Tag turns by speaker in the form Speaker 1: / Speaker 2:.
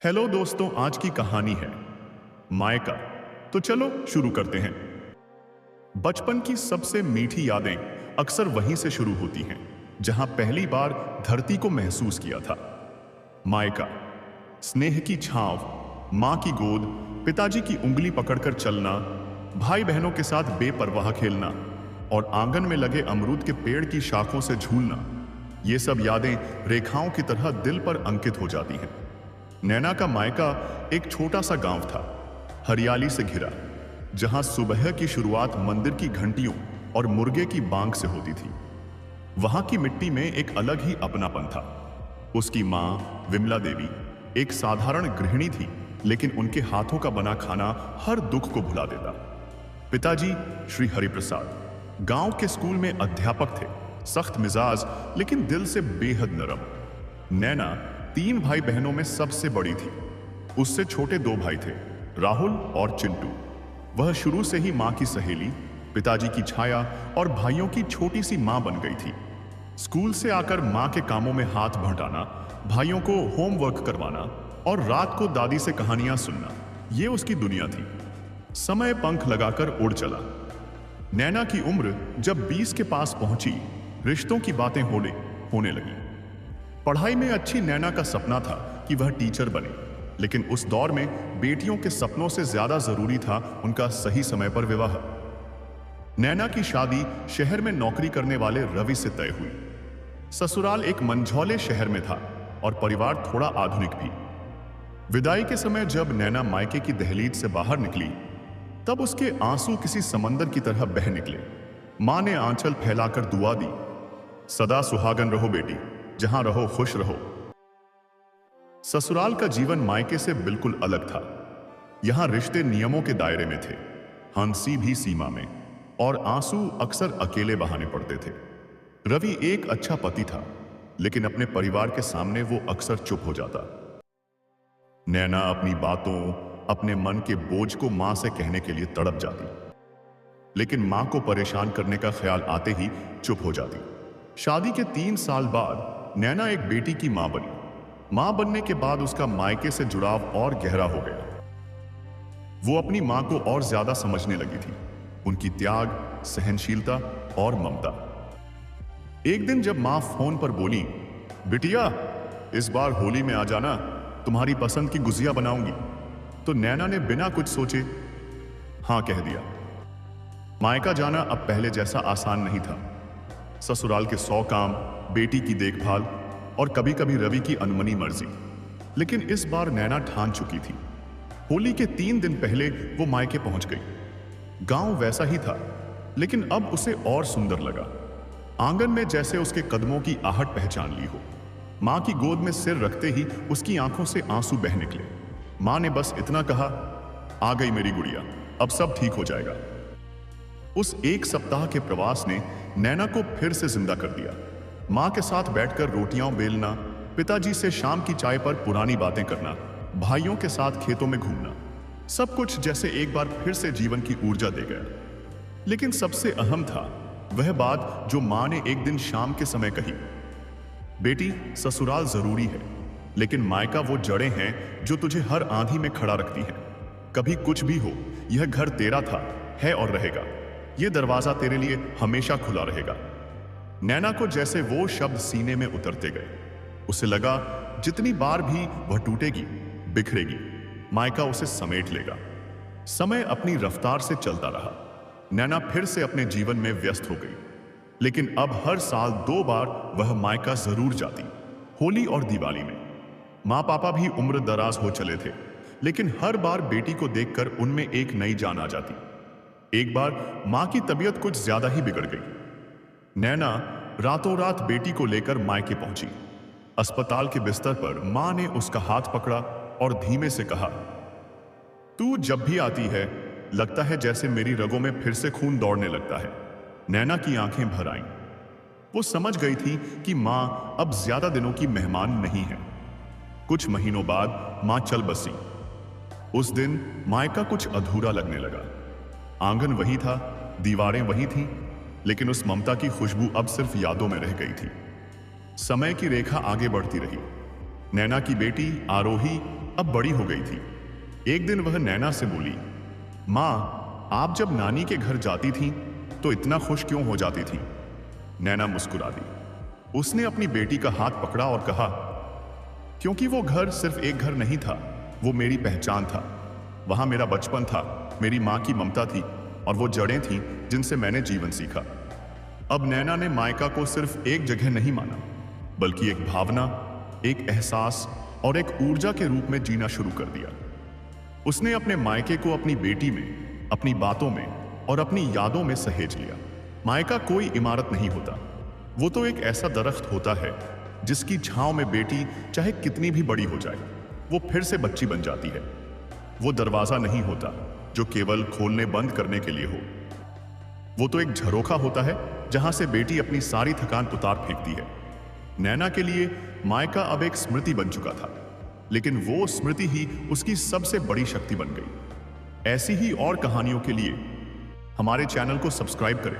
Speaker 1: Hello दोस्तों, आज की कहानी है मायका। तो चलो शुरू करते हैं। बचपन की सबसे मीठी यादें अक्सर वहीं से शुरू होती हैं जहां पहली बार धरती को महसूस किया था। मायका, स्नेह की छांव, मां की गोद, पिताजी की उंगली पकड़कर चलना, भाई बहनों के साथ बेपरवाह खेलना और आंगन में लगे अमरूद के पेड़ की शाखों से झूलना, ये सब यादें रेखाओं की तरह दिल पर अंकित हो जाती हैं। नैना का मायका एक छोटा सा गांव था, हरियाली से घिरा, जहां सुबह की शुरुआत मंदिर की घंटियों और मुर्गे की बांग से होती थी। वहां की मिट्टी में एक अलग ही अपनापन था। उसकी मां विमला देवी एक साधारण गृहिणी थी, लेकिन उनके हाथों का बना खाना हर दुख को भुला देता। पिताजी श्री हरिप्रसाद गांव के स्कूल में अध्यापक थे, सख्त मिजाज लेकिन दिल से बेहद नरम। नैना 3 भाई बहनों में सबसे बड़ी थी। उससे छोटे 2 भाई थे, राहुल और चिंटू। वह शुरू से ही मां की सहेली, पिताजी की छाया और भाइयों की छोटी सी मां बन गई थी। स्कूल से आकर मां के कामों में हाथ बंटाना, भाइयों को होमवर्क करवाना और रात को दादी से कहानियां सुनना, ये उसकी दुनिया थी। समय पंख लगाकर उड़ चला। नैना की उम्र जब 20 के पास पहुंची, रिश्तों की बातें होने लगी। पढ़ाई में अच्छी नैना का सपना था कि वह टीचर बने, लेकिन उस दौर में बेटियों के सपनों से ज्यादा जरूरी था उनका सही समय पर विवाह। नैना की शादी शहर में नौकरी करने वाले रवि से तय हुई। ससुराल एक मंझौले शहर में था और परिवार थोड़ा आधुनिक भी। विदाई के समय जब नैना मायके की दहलीज से बाहर निकली, तब उसके आंसू किसी समंदर की तरह बह निकले। मां ने आंचल फैलाकर दुआ दी, सदा सुहागन रहो बेटी, जहां रहो खुश रहो। ससुराल का जीवन मायके से बिल्कुल अलग था। यहां रिश्ते नियमों के दायरे में थे, हंसी भी सीमा में, और आंसू अक्सर अकेले बहाने पड़ते थे। रवि एक अच्छा पति था, लेकिन अपने परिवार के सामने वो अक्सर चुप हो जाता। नैना अपनी बातों, अपने मन के बोझ को मां से कहने के लिए तड़प जाती, लेकिन मां को परेशान करने का ख्याल आते ही चुप हो जाती। शादी के 3 साल बाद नैना एक बेटी की मां बनी। मां बनने के बाद उसका मायके से जुड़ाव और गहरा हो गया। वो अपनी मां को और ज्यादा समझने लगी थी, उनकी त्याग, सहनशीलता और ममता। एक दिन जब मां फोन पर बोली, बिटिया इस बार होली में आ जाना, तुम्हारी पसंद की गुजिया बनाऊंगी, तो नैना ने बिना कुछ सोचे हां कह दिया। मायका जाना अब पहले जैसा आसान नहीं था। ससुराल के 100 काम, बेटी की देखभाल और कभी कभी रवि की अनमनी मर्जी। लेकिन इस बार नैना ठान चुकी थी। होली के 3 दिन पहले वो मायके पहुंच गई। गांव वैसा ही था, लेकिन अब उसे और सुंदर लगा। आंगन में जैसे उसके कदमों की आहट पहचान ली हो। मां की गोद में सिर रखते ही उसकी आंखों से आंसू बह निकले। मां ने बस इतना कहा, आ गई मेरी गुड़िया, अब सब ठीक हो जाएगा। उस एक सप्ताह के प्रवास ने नैना को फिर से जिंदा कर दिया। मां के साथ बैठकर रोटियां बेलना, पिताजी से शाम की चाय पर पुरानी बातें करना, भाइयों के साथ खेतों में घूमना, सब कुछ जैसे एक बार फिर से जीवन की ऊर्जा दे गया। लेकिन सबसे अहम था वह बात जो मां ने एक दिन शाम के समय कही, बेटी ससुराल जरूरी है, लेकिन मायका वो जड़ें हैं जो तुझे हर आंधी में खड़ा रखती हैं। कभी कुछ भी हो, यह घर तेरा था, है और रहेगा। यह दरवाजा तेरे लिए हमेशा खुला रहेगा। नैना को जैसे वो शब्द सीने में उतरते गए। उसे लगा जितनी बार भी वह टूटेगी, बिखरेगी, मायका उसे समेट लेगा। समय अपनी रफ्तार से चलता रहा। नैना फिर से अपने जीवन में व्यस्त हो गई, लेकिन अब हर साल 2 बार वह मायका जरूर जाती, होली और दिवाली में। माँ पापा भी उम्र दराज हो चले थे, लेकिन हर बार बेटी को देखकर उनमें एक नई जान आ जाती। एक बार मां की तबीयत कुछ ज्यादा ही बिगड़ गई। नैना रातों रात बेटी को लेकर मायके पहुंची। अस्पताल के बिस्तर पर मां ने उसका हाथ पकड़ा और धीमे से कहा, तू जब भी आती है लगता है जैसे मेरी रगों में फिर से खून दौड़ने लगता है। नैना की आंखें भर आईं। वो समझ गई थी कि मां अब ज्यादा दिनों की मेहमान नहीं है। कुछ महीनों बाद मां चल बसी। उस दिन मायका कुछ अधूरा लगने लगा। आंगन वही था, दीवारें वही थीं, लेकिन उस ममता की खुशबू अब सिर्फ यादों में रह गई थी। समय की रेखा आगे बढ़ती रही। नैना की बेटी आरोही अब बड़ी हो गई थी। एक दिन वह नैना से बोली, माँ, आप जब नानी के घर जाती थीं तो इतना खुश क्यों हो जाती थीं? नैना मुस्कुरा दी। उसने अपनी बेटी का हाथ पकड़ा और कहा, क्योंकि वो घर सिर्फ एक घर नहीं था, वो मेरी पहचान था। वहां मेरा बचपन था, मेरी माँ की ममता थी और वो जड़ें थीं जिनसे मैंने जीवन सीखा। अब नैना ने मायका को सिर्फ एक जगह नहीं माना, बल्कि एक भावना, एक एहसास और एक ऊर्जा के रूप में जीना शुरू कर दिया। उसने अपने मायके को अपनी बेटी में, अपनी बातों में और अपनी यादों में सहेज लिया। मायका कोई इमारत नहीं होता, वो तो एक ऐसा दरख्त होता है जिसकी छांव में बेटी चाहे कितनी भी बड़ी हो जाए, वो फिर से बच्ची बन जाती है। वो दरवाजा नहीं होता जो केवल खोलने बंद करने के लिए हो, वो तो एक झरोखा होता है जहां से बेटी अपनी सारी थकान उतार फेंकती है। नैना के लिए मायका अब एक स्मृति बन चुका था, लेकिन वो स्मृति ही उसकी सबसे बड़ी शक्ति बन गई। ऐसी ही और कहानियों के लिए हमारे चैनल को सब्सक्राइब करें